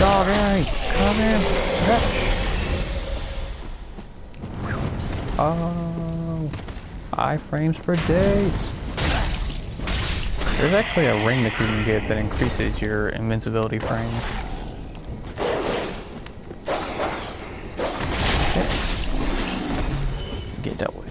dog in. Come in. Fetch. Oh, iframes per day. There's actually a ring that you can get that increases your invincibility frames. Okay. Get dealt with.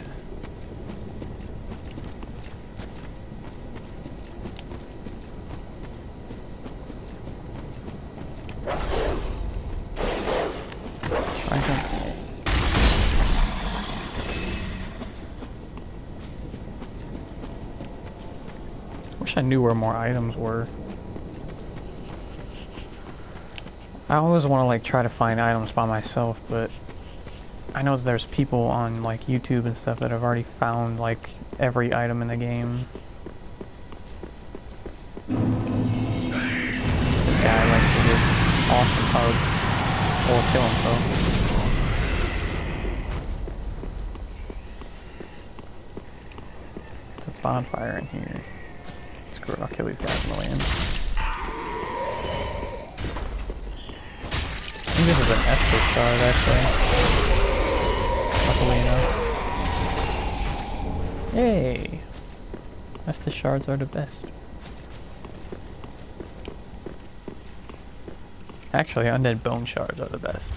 Wish I knew where more items were. I always want to like try to find items by myself, but I know there's people on like YouTube and stuff that have already found like every item in the game. This guy likes to give awesome hugs or kill himself. There's a bonfire in here. Screw it, I'll kill these guys on the way in. I think this is an Esper shard, actually. Luckily enough. Yay! Esper shards are the best. Actually, undead bone shards are the best.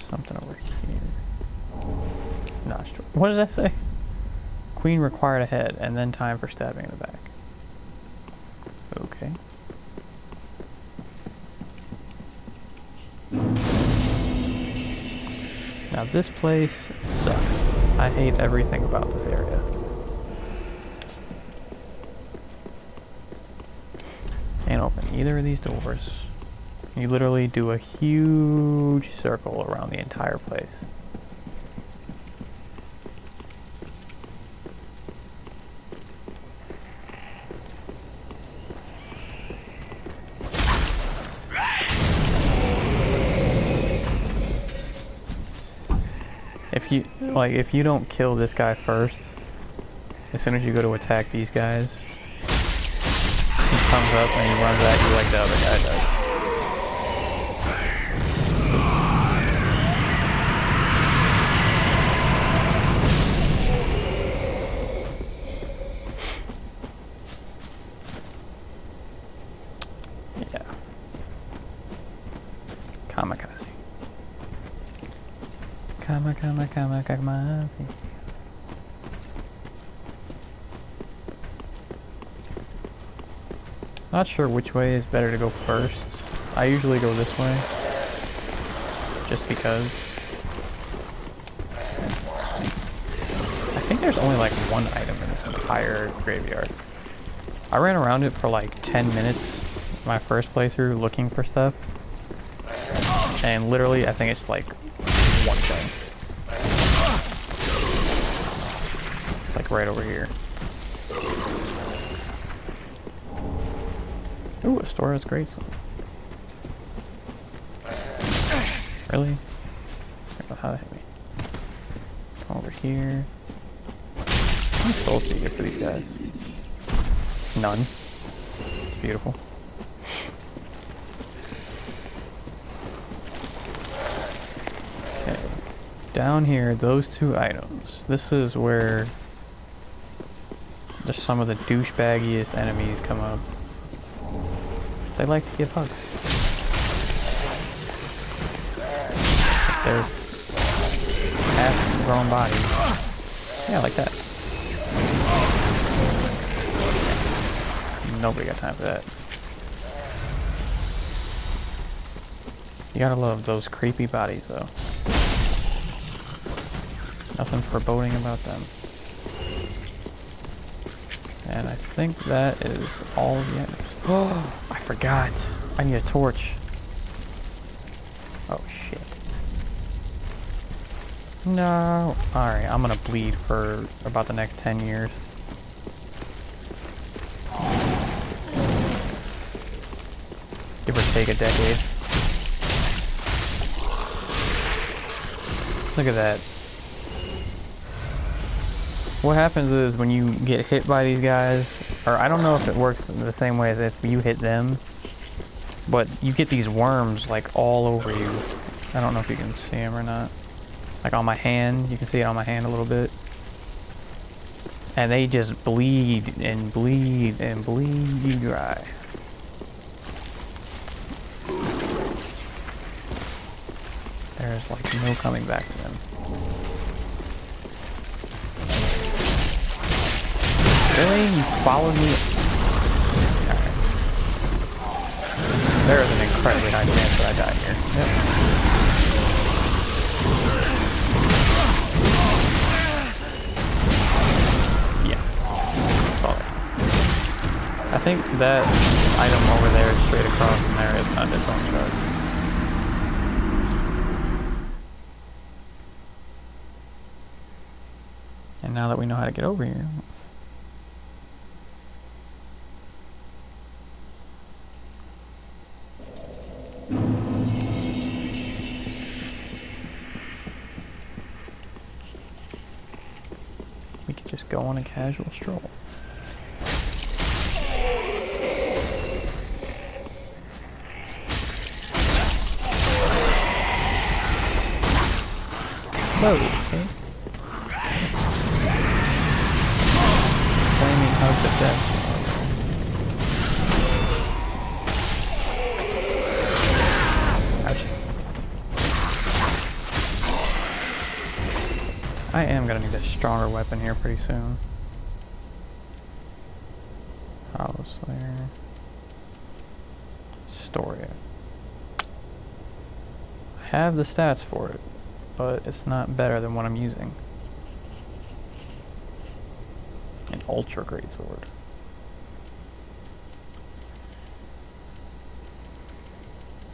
Something over here. Nostril. What does that say? Queen required a head, and then time for stabbing in the back. Okay. Now this place sucks. I hate everything about this area. Can't open either of these doors. You literally do a huge circle around the entire place. If you don't kill this guy first, as soon as you go to attack these guys, he comes up and he runs at you like the other guy does. Yeah. Kamikaze. Kamikaze. Not sure which way is better to go first. I usually go this way, just because. I think there's only like one item in this entire graveyard. I ran around it for like 10 minutes my first playthrough looking for stuff, and literally I think it's like one thing. Like right over here. Ooh, a store has great. Really? How that hit me? Come over here. How many souls do you get for these guys? None. It's beautiful. Okay. Down here, those two items. This is where just some of the douchebaggiest enemies come up. They like to give hugs. They're half-grown bodies. Yeah, like that. Nobody got time for that. You gotta love those creepy bodies, though. Nothing foreboding about them. And I think that is all of the items. Oh, I forgot. I need a torch. Oh, shit. No. Alright, I'm gonna bleed for about the next 10 years. Give or take a decade. Look at that. what happens is when you get hit by these guys, or I don't know if it works the same way as if you hit them, but you get these worms like all over you. I don't know if you can see them or not. Like on my hand, you can see it on my hand a little bit. And they just bleed and bleed and bleed you dry. There's like no coming back to them. Really? You followed me? Alright. There is an incredibly high chance that I die here. Yep. Yeah. Saw it. I think that item over there straight across from there is not its own charge. And now that we know how to get over here, we could just go on a casual stroll. Okay. Flaming hugs of death. Ouch. I am gonna need a stronger weapon here pretty soon. Hollow Slayer. Storia. I have the stats for it, but it's not better than what I'm using. An ultra great sword.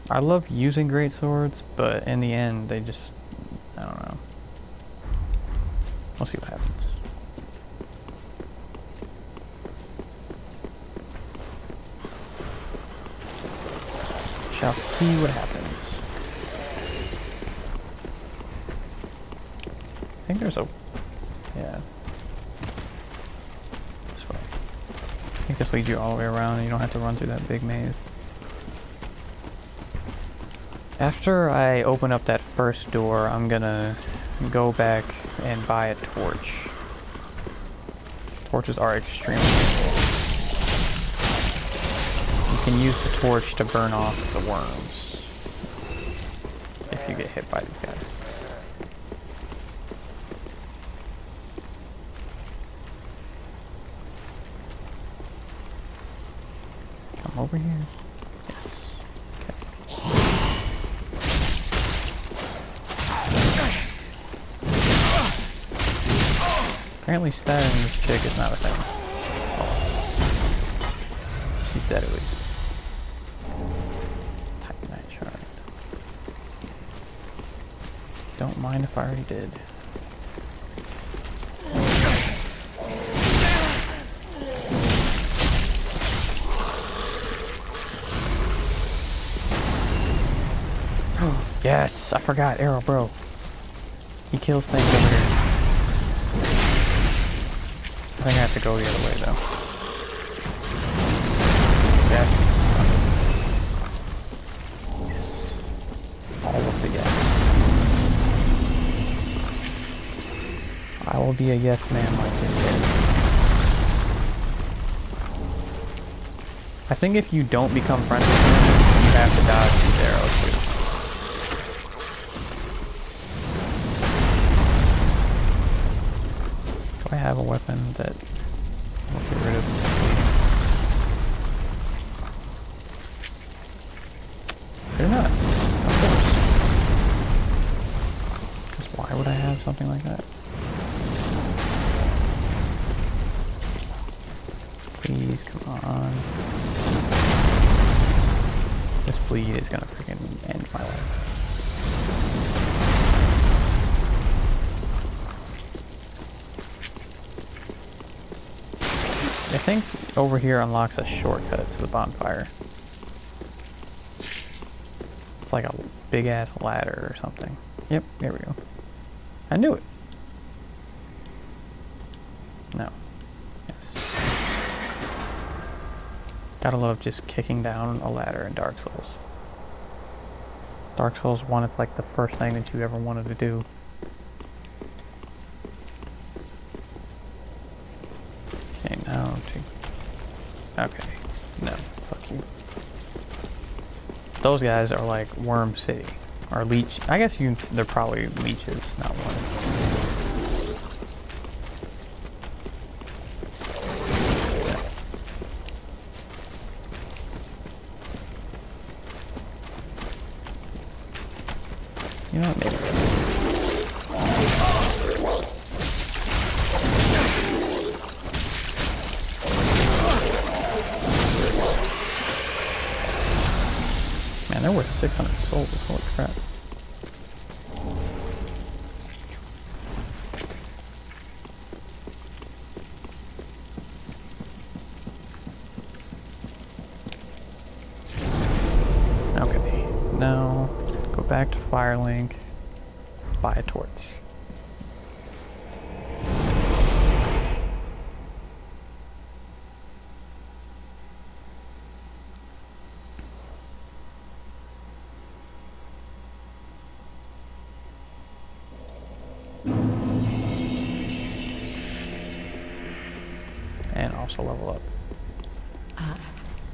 I love using great swords, but in the end, they just, I don't know. We'll see what happens. Shall see what happens. I think there's a, yeah. This way. I think this leads you all the way around and you don't have to run through that big maze. After I open up that first door, I'm gonna go back and buy a torch. Torches are extremely useful. You can use the torch to burn off the worms if you get hit by these guys. Come over here. Yes. Apparently stabbing this chick is not a thing. Oh. She's dead at least. Titanite shard. Don't mind if I already did. Yes, I forgot Arrow Bro. He kills things over here. I think I have to go the other way though. Yes. Yes. All of the yes. I will be a yes man like this. I think if you don't become friends with him, you have to dodge these arrows too. I have a weapon that will get rid of the bleeding. They're not, of course. Because why would I have something like that? Please, come on. This bleed is gonna freaking end my life. I think over here unlocks a shortcut to the bonfire. It's like a big ass ladder or something. Yep, there we go. I knew it. No. Yes. Gotta love just kicking down a ladder in Dark Souls. Dark Souls 1, it's like the first thing that you ever wanted to do. Okay, now to... Okay. No, fuck you. Those guys are like Worm City. Or Leech. I guess they're probably leeches, not worms. You know what, maybe. Man, they're worth 600 souls, holy crap. Okay, now go back to Firelink, buy a torch. And also level up.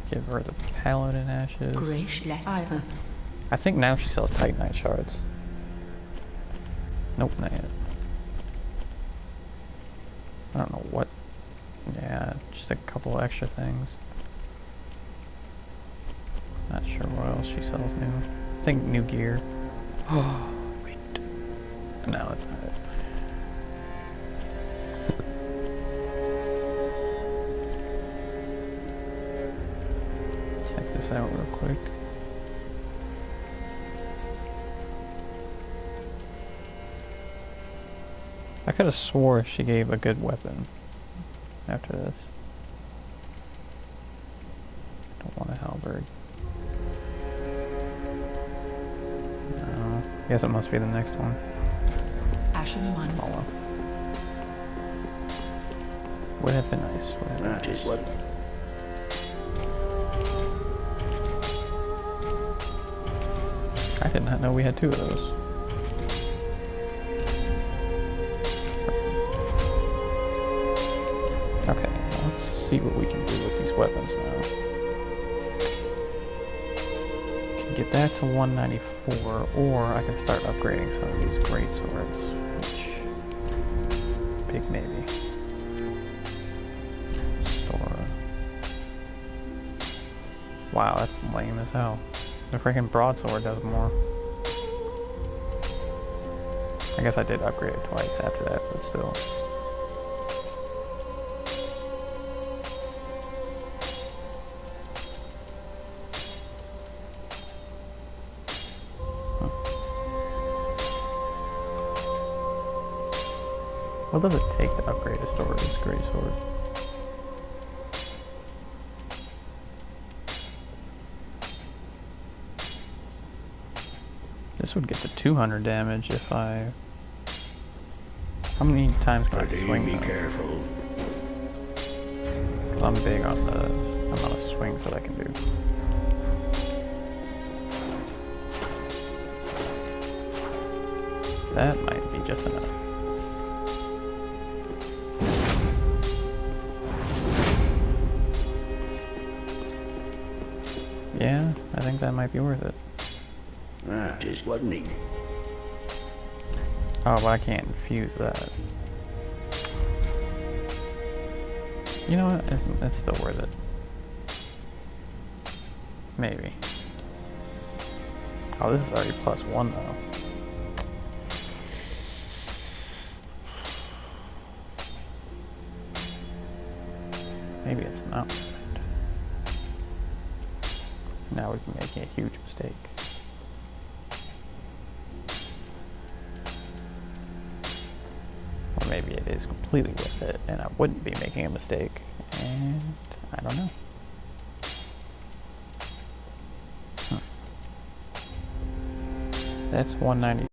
Give her the Paladin Ashes. I think now she sells Titanite shards. Nope, not yet. I don't know what. Yeah, just a couple extra things. Not sure what else she sells new. I think new gear. Oh, wait. No, that's not it. Check this out real quick. I could have swore she gave a good weapon after this. Don't want a halberd. No. I guess it must be the next one. Ashen one. Oh well. Would have been nice. Would have been That nice. is what. I did not know we had two of those. Okay, let's see what we can do with these weapons now. Can get that to 194, or I can start upgrading some of these great swords, which big maybe. Store. Wow, that's lame as hell. The freaking broadsword does more. I guess I did upgrade it twice after that, but still. What does it take to upgrade a sword? Great sword. This would get to 200 damage if I... How many times can I swing Be though? careful. 'Cause I'm big on the amount of swings that I can do. That might be just enough. Yeah, I think that might be worth it. That is wasn't it? Oh, but I can't infuse that. You know what? It's still worth it. Maybe. Oh, this is already +1 though. Maybe it's not. Now we're making a huge mistake. Or maybe it is completely worth it and I wouldn't be making a mistake. And I don't know. That's 190.